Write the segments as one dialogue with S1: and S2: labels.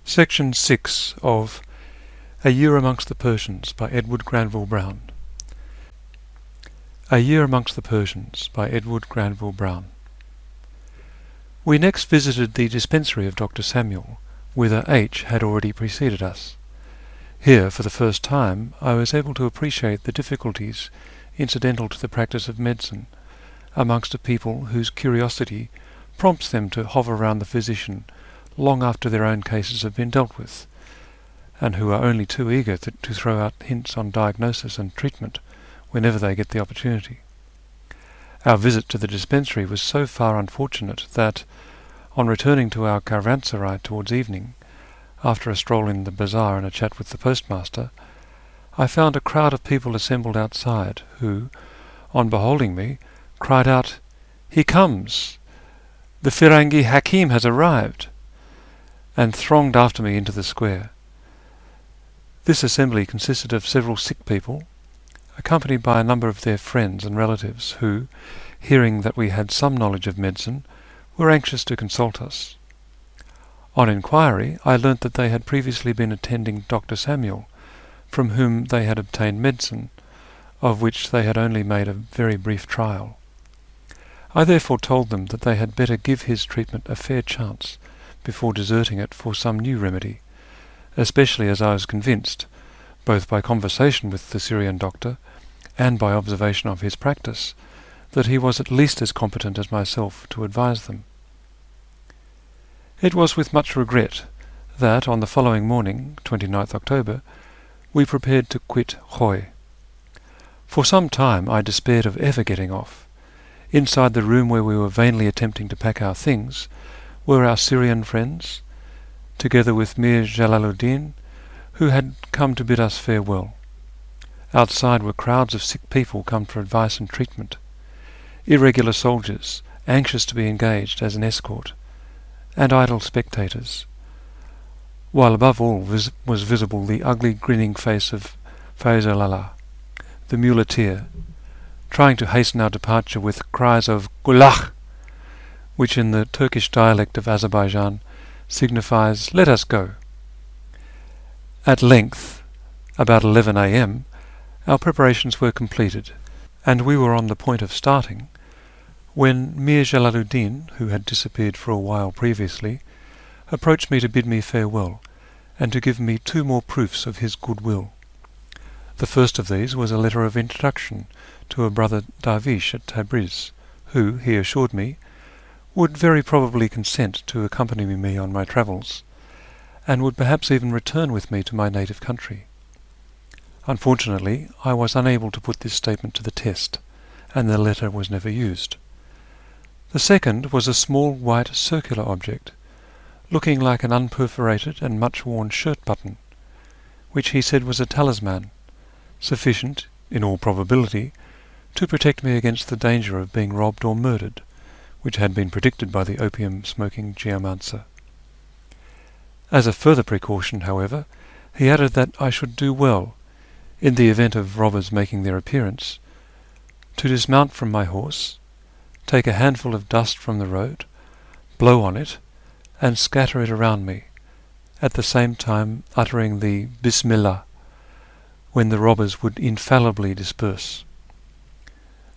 S1: Section 6 of A Year Amongst the Persians by Edward Granville Browne. A Year Amongst the Persians by Edward Granville Browne. We next visited the dispensary of Dr. Samuel, whither H. had already preceded us. Here, for the first time, I was able to appreciate the difficulties incidental to the practice of medicine amongst a people whose curiosity prompts them to hover round the physician long after their own cases have been dealt with, and who are only too eager to throw out hints on diagnosis and treatment whenever they get the opportunity. Our visit to the dispensary was so far unfortunate that, on returning to our caravanserai towards evening, after a stroll in the bazaar and a chat with the postmaster, I found a crowd of people assembled outside who, on beholding me, cried out, "He comes! The Firangi Hakim has arrived!" and thronged after me into the square. This assembly consisted of several sick people, accompanied by a number of their friends and relatives who, hearing that we had some knowledge of medicine, were anxious to consult us. On inquiry, I learnt that they had previously been attending Dr. Samuel, from whom they had obtained medicine, of which they had only made a very brief trial. I therefore told them that they had better give his treatment a fair chance before deserting it for some new remedy, especially as I was convinced, both by conversation with the Syrian doctor and by observation of his practice, that he was at least as competent as myself to advise them. It was with much regret that, on the following morning, 29th October, we prepared to quit Khoi. For some time I despaired of ever getting off. Inside the room where we were vainly attempting to pack our things were our Syrian friends, together with Mir Jalaluddin, who had come to bid us farewell. Outside were crowds of sick people come for advice and treatment, irregular soldiers anxious to be engaged as an escort, and idle spectators, while above all was visible the ugly grinning face of Faiz-ul-Allah, the muleteer, trying to hasten our departure with cries of "Gullah!" which in the Turkish dialect of Azerbaijan signifies "let us go." At length, about 11 a.m., our preparations were completed, and we were on the point of starting, when Mir Jalaluddin, who had disappeared for a while previously, approached me to bid me farewell, and to give me 2 more proofs of his goodwill. The first of these was a letter of introduction to a brother Darvish at Tabriz, who, he assured me, would very probably consent to accompany me on my travels, and would perhaps even return with me to my native country. Unfortunately, I was unable to put this statement to the test, and the letter was never used. The second was a small white circular object, looking like an unperforated and much-worn shirt button, which he said was a talisman, sufficient, in all probability, to protect me against the danger of being robbed or murdered, which had been predicted by the opium-smoking geomancer. As a further precaution, however, he added that I should do well, in the event of robbers making their appearance, to dismount from my horse, take a handful of dust from the road, blow on it, and scatter it around me, at the same time uttering the Bismillah, when the robbers would infallibly disperse.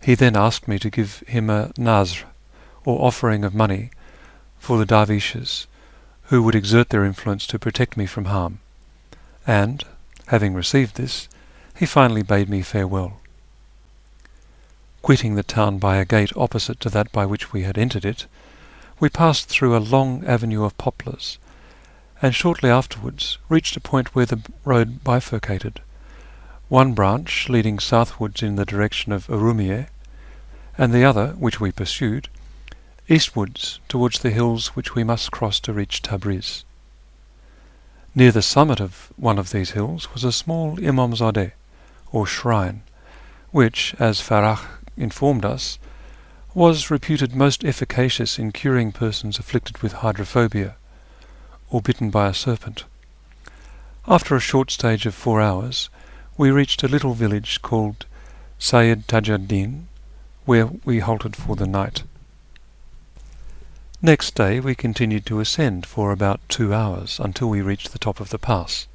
S1: He then asked me to give him a nazr, or offering of money, for the dervishes, who would exert their influence to protect me from harm, and, having received this, he finally bade me farewell. Quitting the town by a gate opposite to that by which we had entered it, we passed through a long avenue of poplars, and shortly afterwards reached a point where the road bifurcated, one branch leading southwards in the direction of Urumiyeh, and the other, which we pursued, eastwards towards the hills which we must cross to reach Tabriz. Near the summit of one of these hills was a small imamzadeh, or shrine, which, as Farach informed us, was reputed most efficacious in curing persons afflicted with hydrophobia, or bitten by a serpent. After a short stage of 4 hours, we reached a little village called Sayyid Tajuddin, where we halted for the night. Next day we continued to ascend for about 2 hours until we reached the top of the pass.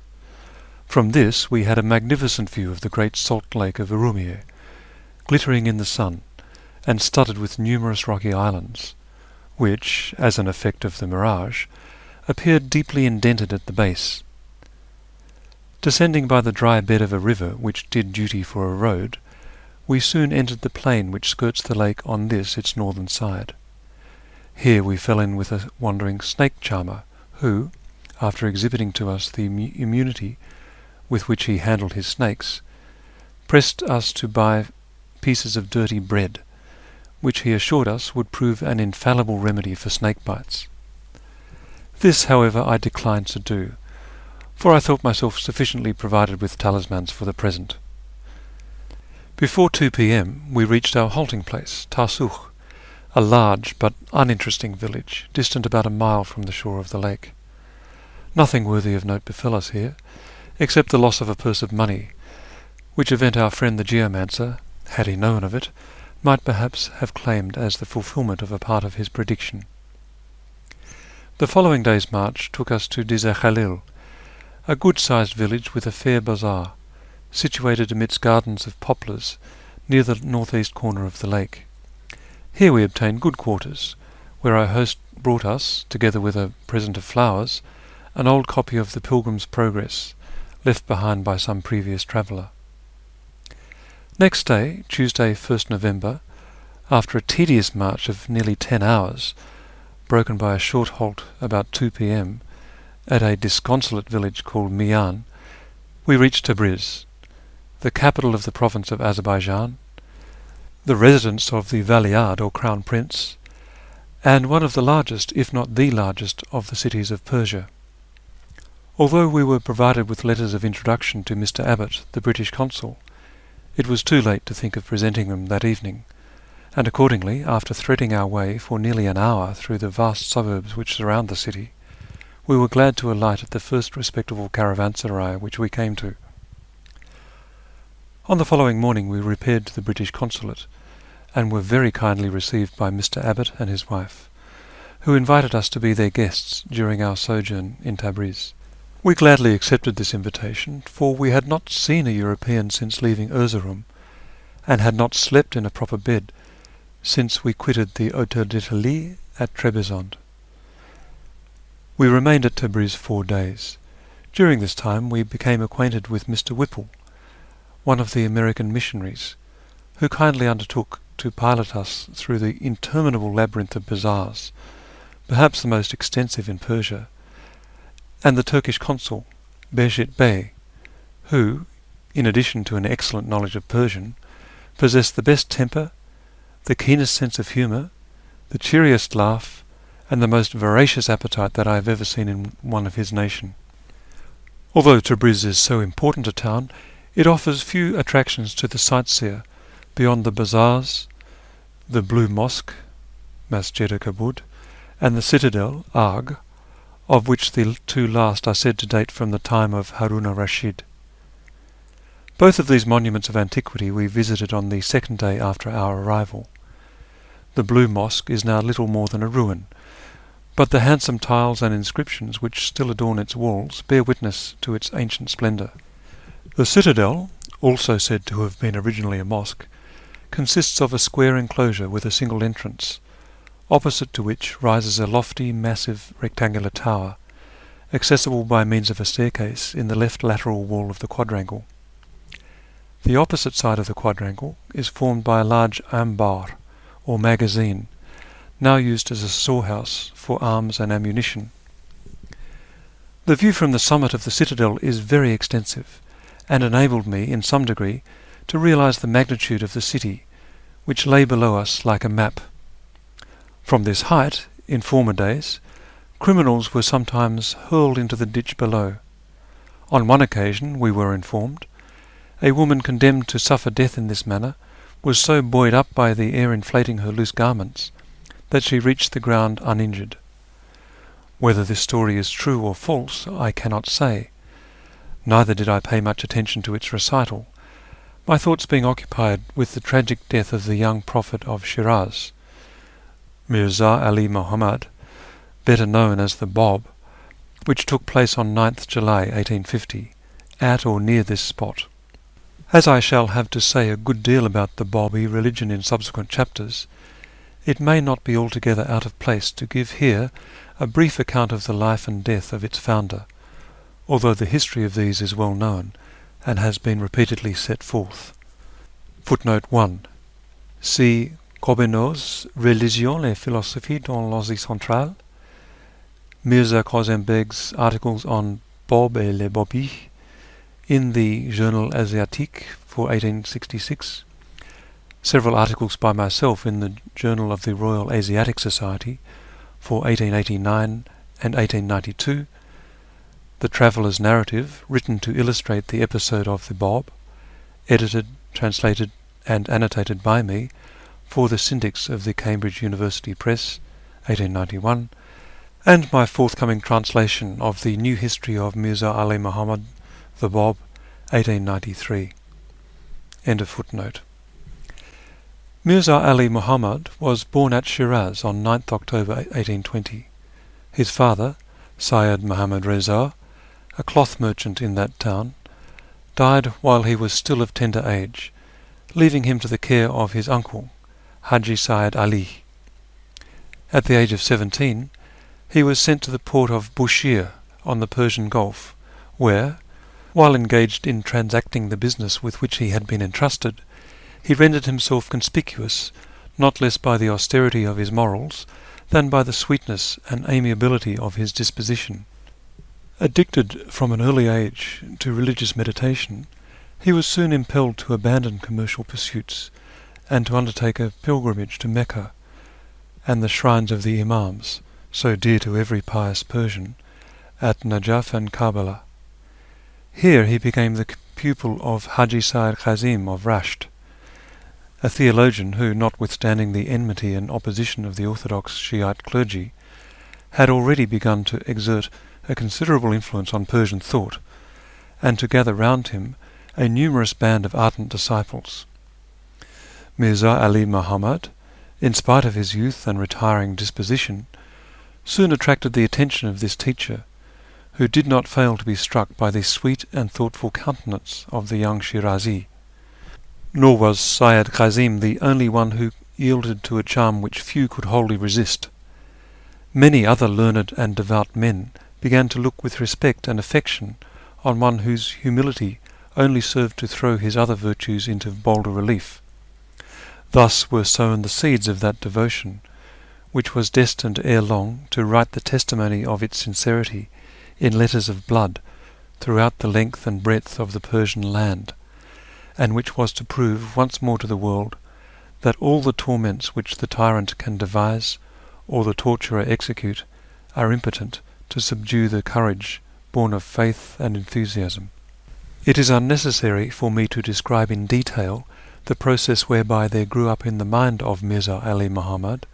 S1: From this we had a magnificent view of the great salt lake of Urumia, glittering in the sun and studded with numerous rocky islands, which, as an effect of the mirage, appeared deeply indented at the base. Descending by the dry bed of a river which did duty for a road, we soon entered the plain which skirts the lake on this its northern side. Here we fell in with a wandering snake charmer, who, after exhibiting to us the immunity with which he handled his snakes, pressed us to buy pieces of dirty bread, which he assured us would prove an infallible remedy for snake bites. This, however, I declined to do, for I thought myself sufficiently provided with talismans for the present. Before 2 p.m. we reached our halting place, Tarsukh, a large but uninteresting village, distant about a mile from the shore of the lake. Nothing worthy of note befell us here, except the loss of a purse of money, which event our friend the geomancer, had he known of it, might perhaps have claimed as the fulfilment of a part of his prediction. The following day's march took us to Dizer Khalil, a good-sized village with a fair bazaar, situated amidst gardens of poplars near the northeast corner of the lake. Here we obtained good quarters, where our host brought us, together with a present of flowers, an old copy of the Pilgrim's Progress, left behind by some previous traveller. Next day, Tuesday, 1st November, after a tedious march of nearly 10 hours, broken by a short halt about 2 p.m. at a disconsolate village called Mian, we reached Tabriz, the capital of the province of Azerbaijan, the residence of the Valiard or Crown Prince, and one of the largest, if not the largest, of the cities of Persia. Although we were provided with letters of introduction to Mr. Abbott, the British consul, it was too late to think of presenting them that evening, and accordingly, after threading our way for nearly an hour through the vast suburbs which surround the city, we were glad to alight at the first respectable caravanserai which we came to. On the following morning we repaired to the British consulate, and were very kindly received by Mr. Abbott and his wife, who invited us to be their guests during our sojourn in Tabriz. We gladly accepted this invitation, for we had not seen a European since leaving Erzurum, and had not slept in a proper bed since we quitted the Hôtel d'Italie at Trebizond. We remained at Tabriz 4 days. During this time we became acquainted with Mr. Whipple, one of the American missionaries, who kindly undertook to pilot us through the interminable labyrinth of bazaars, perhaps the most extensive in Persia, and the Turkish consul, Behjit Bey, who, in addition to an excellent knowledge of Persian, possessed the best temper, the keenest sense of humour, the cheeriest laugh, and the most voracious appetite that I have ever seen in one of his nation. Although Tabriz is so important a town, it offers few attractions to the sightseer beyond the bazaars, the Blue Mosque, Masjid-e-Kabud, and the citadel, Arg, of which the two last are said to date from the time of Harun al-Rashid. Both of these monuments of antiquity we visited on the second day after our arrival. The Blue Mosque is now little more than a ruin, but the handsome tiles and inscriptions which still adorn its walls bear witness to its ancient splendour. The citadel, also said to have been originally a mosque, consists of a square enclosure with a single entrance, opposite to which rises a lofty, massive, rectangular tower, accessible by means of a staircase in the left lateral wall of the quadrangle. The opposite side of the quadrangle is formed by a large ambar, or magazine, now used as a storehouse for arms and ammunition. The view from the summit of the citadel is very extensive, and enabled me, in some degree, to realize the magnitude of the city, which lay below us like a map. From this height, in former days, criminals were sometimes hurled into the ditch below. On one occasion, we were informed, a woman condemned to suffer death in this manner was so buoyed up by the air inflating her loose garments that she reached the ground uninjured. Whether this story is true or false, I cannot say. Neither did I pay much attention to its recital, my thoughts being occupied with the tragic death of the young prophet of Shiraz, Mirza Ali Muhammad, better known as the Bab, which took place on 9th July 1850, at or near this spot. As I shall have to say a good deal about the Bahá'í religion in subsequent chapters, it may not be altogether out of place to give here a brief account of the life and death of its founder, although the history of these is well known and has been repeatedly set forth. Footnote 1. See Gobineau's Religion et philosophie dans l'Asie centrale, Mirza Kazem Beg's articles on Bab et les Bahá'ís in the Journal Asiatique for 1866, several articles by myself in the Journal of the Royal Asiatic Society for 1889 and 1892, the Traveller's Narrative, written to illustrate the episode of the Bab, edited, translated, and annotated by me for the Syndics of the Cambridge University Press, 1891, and my forthcoming translation of the New History of Mirza Ali Muhammad, the Bab, 1893. End of footnote. Mirza Ali Muhammad was born at Shiraz on 9th October 1820. His father, Syed Muhammad Reza, a cloth merchant in that town, died while he was still of tender age, leaving him to the care of his uncle, Haji Syed Ali. At the age of 17, he was sent to the port of Bushire on the Persian Gulf, where, while engaged in transacting the business with which he had been entrusted, he rendered himself conspicuous not less by the austerity of his morals than by the sweetness and amiability of his disposition. Addicted from an early age to religious meditation, he was soon impelled to abandon commercial pursuits and to undertake a pilgrimage to Mecca and the shrines of the Imams, so dear to every pious Persian, at Najaf and Karbala. Here he became the pupil of Haji Sayyid Kazim of Rasht, a theologian who, notwithstanding the enmity and opposition of the orthodox Shiite clergy, had already begun to exert a considerable influence on Persian thought, and to gather round him a numerous band of ardent disciples. Mirza Ali Muhammad, in spite of his youth and retiring disposition, soon attracted the attention of this teacher, who did not fail to be struck by the sweet and thoughtful countenance of the young Shirazi. Nor was Syed Kazim the only one who yielded to a charm which few could wholly resist. Many other learned and devout men began to look with respect and affection on one whose humility only served to throw his other virtues into bolder relief. Thus were sown the seeds of that devotion, which was destined ere long to write the testimony of its sincerity in letters of blood throughout the length and breadth of the Persian land, and which was to prove once more to the world that all the torments which the tyrant can devise or the torturer execute are impotent to subdue the courage born of faith and enthusiasm. It is unnecessary for me to describe in detail the process whereby there grew up in the mind of Mirza Ali Muhammad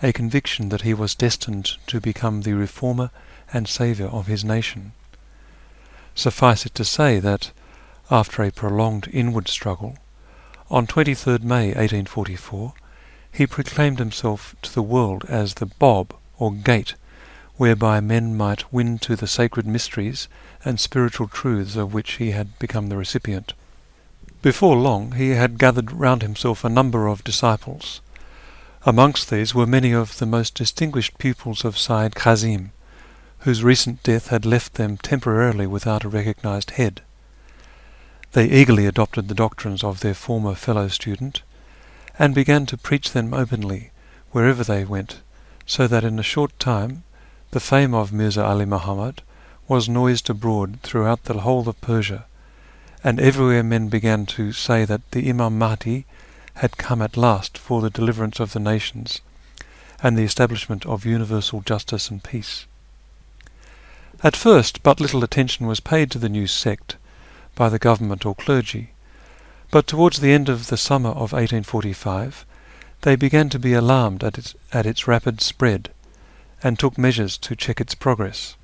S1: a conviction that he was destined to become the reformer and saviour of his nation. Suffice it to say that, after a prolonged inward struggle, on 23rd May 1844, he proclaimed himself to the world as the Bab, or gate, whereby men might win to the sacred mysteries and spiritual truths of which he had become the recipient. Before long he had gathered round himself a number of disciples. Amongst these were many of the most distinguished pupils of Syed Kazim, whose recent death had left them temporarily without a recognized head. They eagerly adopted the doctrines of their former fellow student, and began to preach them openly wherever they went, so that in a short time the fame of Mirza Ali Muhammad was noised abroad throughout the whole of Persia, and everywhere men began to say that the Imam Mahdi had come at last for the deliverance of the nations and the establishment of universal justice and peace. At first but little attention was paid to the new sect by the government or clergy, but towards the end of the summer of 1845 they began to be alarmed at its rapid spread, and took measures to check its progress.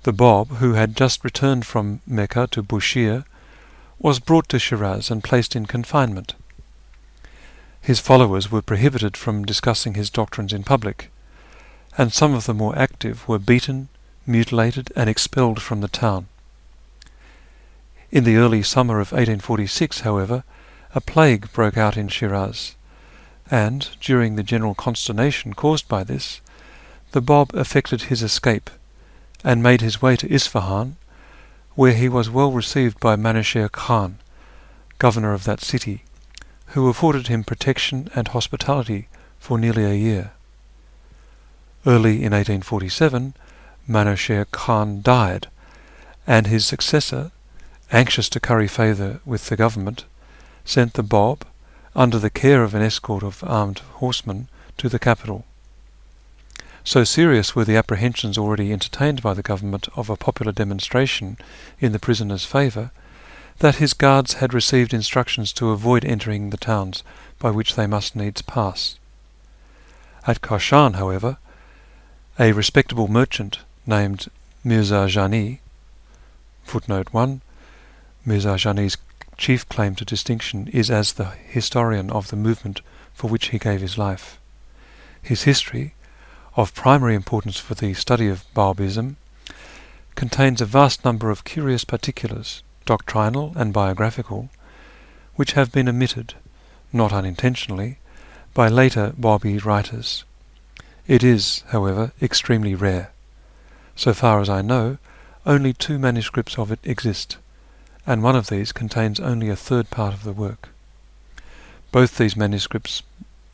S1: The Bab, who had just returned from Mecca to Bushire, was brought to Shiraz and placed in confinement. His followers were prohibited from discussing his doctrines in public, and some of the more active were beaten, mutilated, and expelled from the town. In the early summer of 1846, however, a plague broke out in Shiraz, and, during the general consternation caused by this, the Bab effected his escape and made his way to Isfahan, where he was well received by Manasher Khan, governor of that city, who afforded him protection and hospitality for nearly a year. Early in 1847, Manasher Khan died, and his successor, anxious to curry favour with the government, sent the Bab, under the care of an escort of armed horsemen, to the capital. So serious were the apprehensions already entertained by the government of a popular demonstration in the prisoner's favour, that his guards had received instructions to avoid entering the towns by which they must needs pass. At Kashan, however, a respectable merchant named Mirza Jani, footnote 1, Mirza Jani's chief claim to distinction is as the historian of the movement for which he gave his life. His history, of primary importance for the study of Bahá'ísm, contains a vast number of curious particulars, doctrinal and biographical, which have been omitted, not unintentionally, by later Bahá'í writers. It is, however, extremely rare. So far as I know, only 2 manuscripts of it exist, and one of these contains only a third part of the work. Both these manuscripts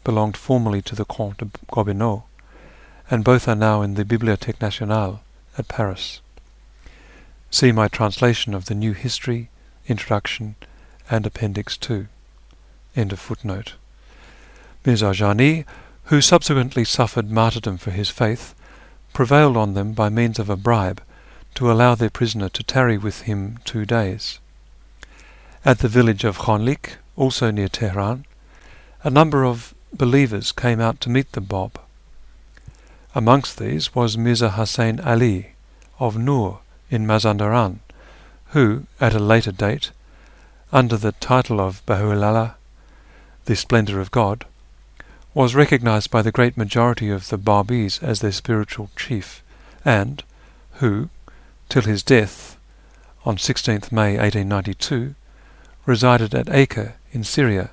S1: belonged formerly to the Comte de Gobineau, and both are now in the Bibliothèque Nationale at Paris. See my translation of the New History, Introduction, and Appendix 2. End of footnote. Mirza Jani, who subsequently suffered martyrdom for his faith, prevailed on them by means of a bribe to allow their prisoner to tarry with him 2 days. At the village of Khanlik, also near Tehran, a number of believers came out to meet the Bab. Amongst these was Mirza Hussain Ali of Nur in Mazandaran, who, at a later date, under the title of Baha'u'llah, the Splendour of God, was recognized by the great majority of the Bahá'ís as their spiritual chief, and who, till his death on 16th May 1892, resided at Acre in Syria,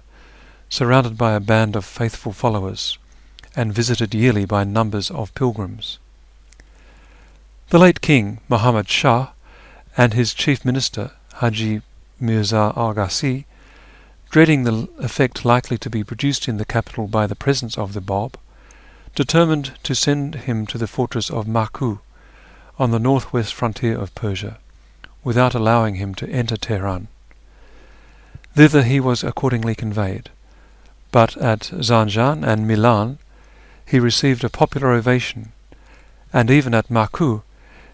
S1: surrounded by a band of faithful followers, and visited yearly by numbers of pilgrims. The late King Muhammad Shah and his chief minister Haji Mirza Agassi, dreading the effect likely to be produced in the capital by the presence of the Bab, determined to send him to the fortress of Maku on the northwest frontier of Persia, without allowing him to enter Tehran. Thither he was accordingly conveyed, but at Zanjan and Milan he received a popular ovation, and even at Maku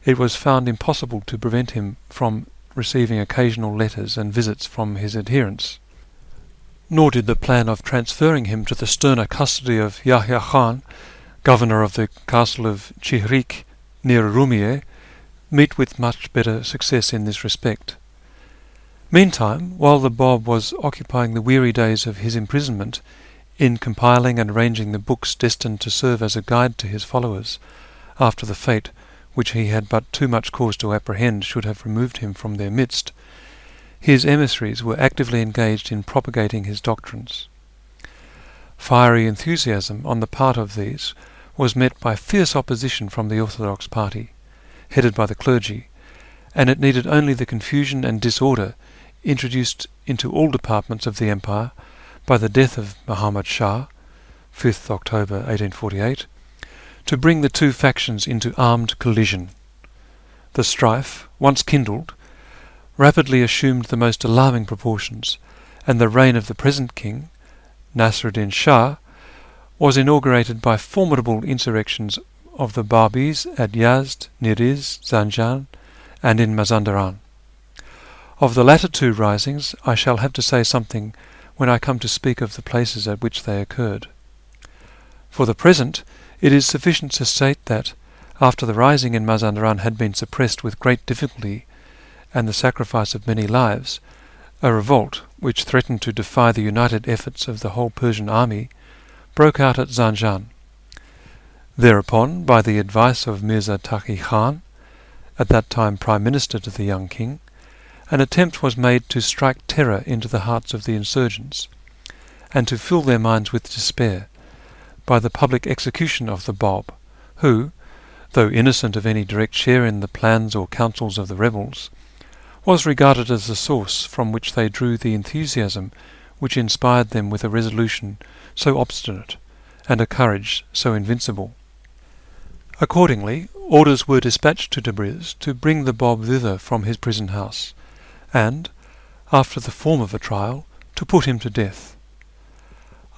S1: it was found impossible to prevent him from receiving occasional letters and visits from his adherents. Nor did the plan of transferring him to the sterner custody of Yahya Khan, governor of the castle of Chihrik near Urumiyeh, meet with much better success in this respect. Meantime, while the Bab was occupying the weary days of his imprisonment in compiling and arranging the books destined to serve as a guide to his followers, after the fate which he had but too much cause to apprehend should have removed him from their midst, his emissaries were actively engaged in propagating his doctrines. Fiery enthusiasm on the part of these was met by fierce opposition from the orthodox party, headed by the clergy, and it needed only the confusion and disorder introduced into all departments of the empire by the death of Muhammad Shah, 5th October 1848, to bring the 2 factions into armed collision. The strife, once kindled, rapidly assumed the most alarming proportions, and the reign of the present king, Nasruddin Shah, was inaugurated by formidable insurrections of the Bahá'ís at Yazd, Niriz, Zanjan, and in Mazandaran. Of the latter 2 risings I shall have to say something when I come to speak of the places at which they occurred. For the present, it is sufficient to state that, after the rising in Mazandaran had been suppressed with great difficulty and the sacrifice of many lives, a revolt, which threatened to defy the united efforts of the whole Persian army, broke out at Zanjan. Thereupon, by the advice of Mirza Taqi Khan, at that time Prime Minister to the young king, an attempt was made to strike terror into the hearts of the insurgents, and to fill their minds with despair by the public execution of the Bab, who, though innocent of any direct share in the plans or counsels of the rebels, was regarded as the source from which they drew the enthusiasm which inspired them with a resolution so obstinate and a courage so invincible. Accordingly, orders were dispatched to Tabriz to bring the Bab thither from his prison house, and, after the form of a trial, to put him to death.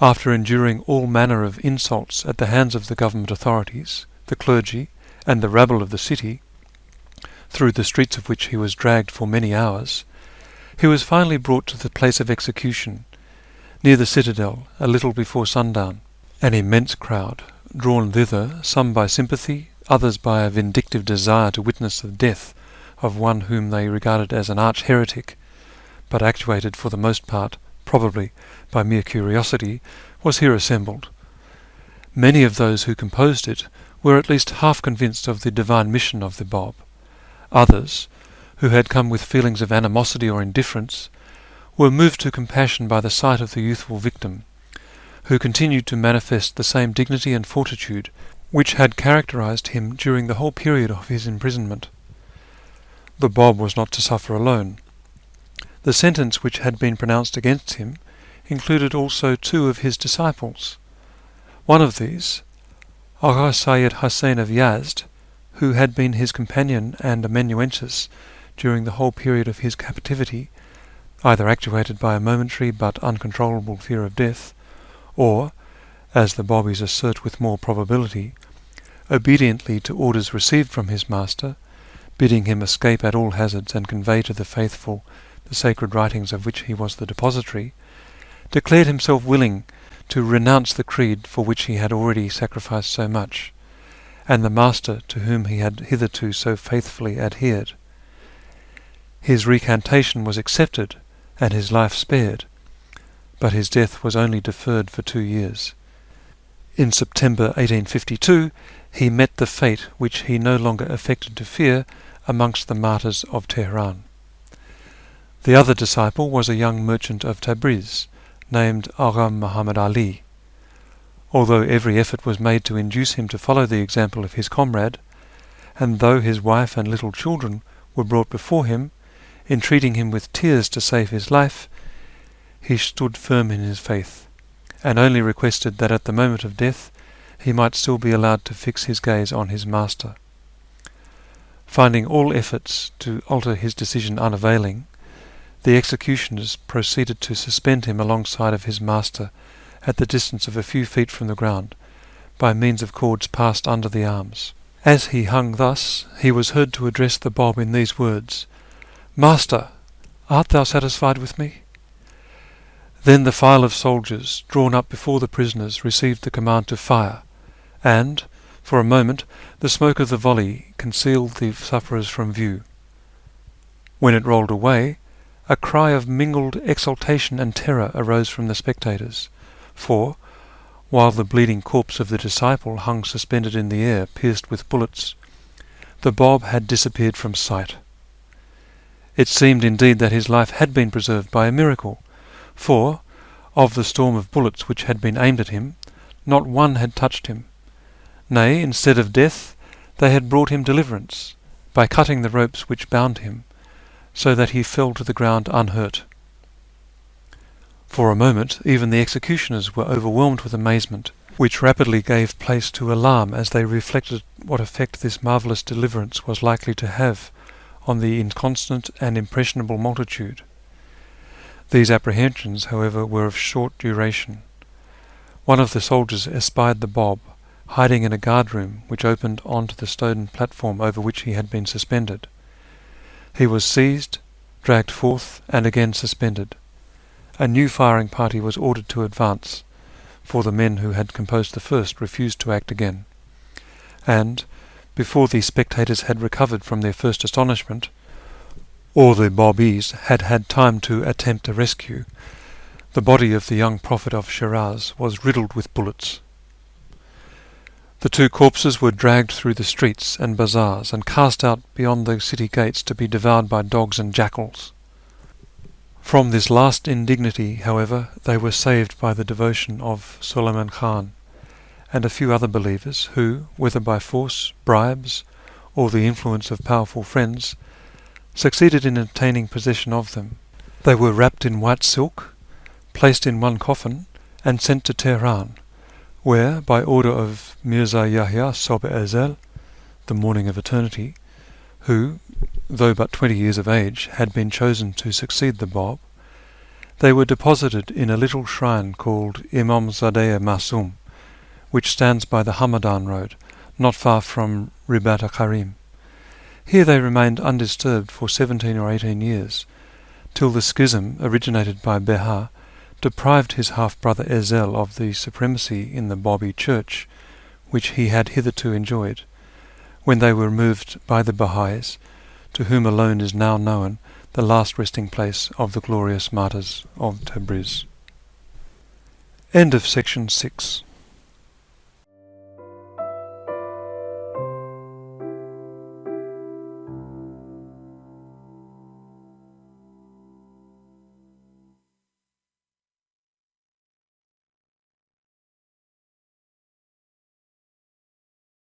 S1: After enduring all manner of insults at the hands of the government authorities, the clergy, and the rabble of the city, through the streets of which he was dragged for many hours, he was finally brought to the place of execution, near the citadel, a little before sundown. An immense crowd, drawn thither, some by sympathy, others by a vindictive desire to witness the death of one whom they regarded as an arch-heretic, but actuated for the most part, probably, by mere curiosity, was here assembled. Many of those who composed it were at least half convinced of the divine mission of the Bab. Others, who had come with feelings of animosity or indifference, were moved to compassion by the sight of the youthful victim, who continued to manifest the same dignity and fortitude which had characterized him during the whole period of his imprisonment. The Bab was not to suffer alone. The sentence which had been pronounced against him included also 2 of his disciples. One of these, Agha Sayyid Hussein of Yazd, who had been his companion and amanuensis during the whole period of his captivity, either actuated by a momentary but uncontrollable fear of death, or, as the Babis assert with more probability, obediently to orders received from his master, bidding him escape at all hazards and convey to the faithful the sacred writings of which he was the depository, declared himself willing to renounce the creed for which he had already sacrificed so much, and the master to whom he had hitherto so faithfully adhered. His recantation was accepted and his life spared, but his death was only deferred for 2 years. In September 1852 he met the fate which he no longer affected to fear amongst the martyrs of Tehran. The other disciple was a young merchant of Tabriz, named Agha Muhammad Ali. Although every effort was made to induce him to follow the example of his comrade, and though his wife and little children were brought before him, entreating him with tears to save his life, he stood firm in his faith, and only requested that at the moment of death he might still be allowed to fix his gaze on his master. Finding all efforts to alter his decision unavailing, the executioners proceeded to suspend him alongside of his master at the distance of a few feet from the ground, by means of cords passed under the arms. As he hung thus, he was heard to address the Bab in these words, "Master, art thou satisfied with me?" Then the file of soldiers drawn up before the prisoners received the command to fire, and, for a moment, the smoke of the volley concealed the sufferers from view. When it rolled away, a cry of mingled exultation and terror arose from the spectators, for, while the bleeding corpse of the disciple hung suspended in the air, pierced with bullets, the Bab had disappeared from sight. It seemed indeed that his life had been preserved by a miracle, for, of the storm of bullets which had been aimed at him, not one had touched him. Nay, instead of death, they had brought him deliverance, by cutting the ropes which bound him, so that he fell to the ground unhurt. For a moment, even the executioners were overwhelmed with amazement, which rapidly gave place to alarm as they reflected what effect this marvellous deliverance was likely to have on the inconstant and impressionable multitude. These apprehensions, however, were of short duration. One of the soldiers espied the Bab, hiding in a guard-room which opened onto the stone platform over which he had been suspended. He was seized, dragged forth, and again suspended. A new firing party was ordered to advance, for the men who had composed the first refused to act again. And, before the spectators had recovered from their first astonishment, or the Babis had had time to attempt a rescue, the body of the young prophet of Shiraz was riddled with bullets. The two corpses were dragged through the streets and bazaars and cast out beyond the city gates to be devoured by dogs and jackals. From this last indignity, however, they were saved by the devotion of Sulayman Khan and a few other believers who, whether by force, bribes, or the influence of powerful friends, succeeded in obtaining possession of them. They were wrapped in white silk, placed in one coffin, and sent to Tehran, where, by order of Mirza Yahya Sobh Ezel, the Morning of Eternity, who, though but 20 years of age, had been chosen to succeed the Bab, they were deposited in a little shrine called Imamzadeh Masum, which stands by the Hamadan road, not far from Ribat Karim. Here they remained undisturbed for 17 or 18 years, till the schism originated by Behar deprived his half-brother Ezel of the supremacy in the Babi church which he had hitherto enjoyed, when they were removed by the Bahá'ís, to whom alone is now known the last resting place of the glorious martyrs of Tabriz. End of section 6.